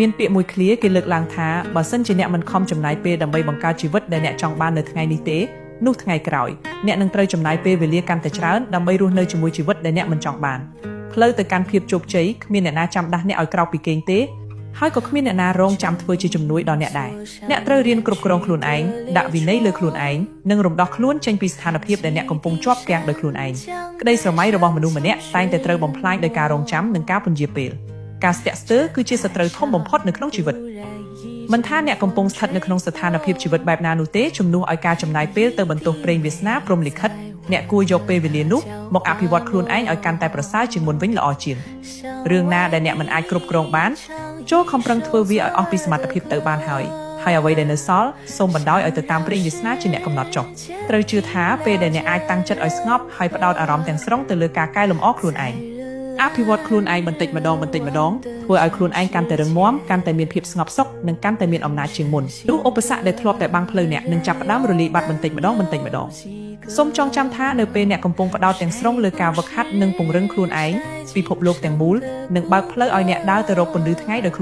មានពាក្យមួយឃ្លាគេលើកឡើងថាបើសិនជាអ្នកមិនខំចំណាយពេលដើម្បីបង្កើតជីវិតដែលអ្នកចង់បាននៅថ្ងៃនេះទេនោះថ្ងៃក្រោយអ្នកនឹងត្រូវចំណាយពេលវេលាកាន់តែច្រើនដើម្បីរស់នៅជាមួយជីវិតដែលអ្នកមិនចង់បានផ្លូវទៅកាន់ភាពជោគជ័យគ្មានអ្នកណាចាំដាស់អ្នកឲ្យក្រោកពីគេងទេហើយក៏គ្មានអ្នកណារងចាំធ្វើជាជំនួយដល់អ្នកដែរអ្នកត្រូវរៀនគ្រប់គ្រងខ្លួនឯងដាក់វិន័យលើខ្លួនឯងនិងរំដោះខ្លួនចេញពីស្ថានភាពដែលអ្នកកំពុងជាប់គាំងដោយខ្លួនឯងក្តីស្រមៃរបស់មនុស្សម្នាក់តែងតែត្រូវបំផ្លាញដោយការរងចាំនិងការពន្យាពេលការស្ទាក់ស្ទើរគឺជាសត្រូវធំបំផុតនៅក្នុងជីវិតមិនថាអ្នកកំពុងស្ថិតនៅក្នុងស្ថានភាពជីវិតបែបណានោះទេជំនួសឲ្យការចំណាយពេលទៅបន្ទោសប្រេងវាសនាព្រំលិខិតអ្នកគួរយកពេលវេលានោះមកអភិវឌ្ឍខ្លួនឯងឲ្យកាន់តែប្រសើរជាងមុនវិញល្អជាងរឿងណាដែលអ្នកមិនអាចគ្រប់គ្រងបានចូលខំប្រឹងធ្វើវាឲ្យអស់ពីសមត្ថភាពទៅបានហើយអ្វីដែលនៅសល់សូមបណ្ដោយឲ្យទៅតាមព្រេងវាសនាជាអ្នកកំណត់ចុះត្រូវជឿថាពេលដែលអ្នកអាចតាំងចិត្តឲ្យស្ងប់ហើយផ្ដោតអារម្មណ៍ទាំងស្រុងទៅលើការកែលម្អខ្លួនឯងអភិវឌ្ឍខ្លួនឯងបន្តិចម្ដងធ្វើឲ្យខ្លួនឯងកាន់តែរឹងមាំកាន់តែមានភាពស្ងប់សុខនិងកាន់តែមានអំណាចជាងមុនព្រោះឧបសគ្គដែលធ្លាប់តែបាំងផ្លូវអ្នកនឹងចាប់ផ្ដើមរលាយបាត់បន្តិចម្ដងសូមចងចាំថានៅពេលអ្នកកំពុងផ្ដោតទាំងស្រុងលើការវឹកហាត់និងពង្រឹងខ្លួនឯងពិភពលោកទាំងមូលនឹងបើកផ្លូវឲ្យអ្នកដើរទៅរកពន្លឺថ្ងៃដោយ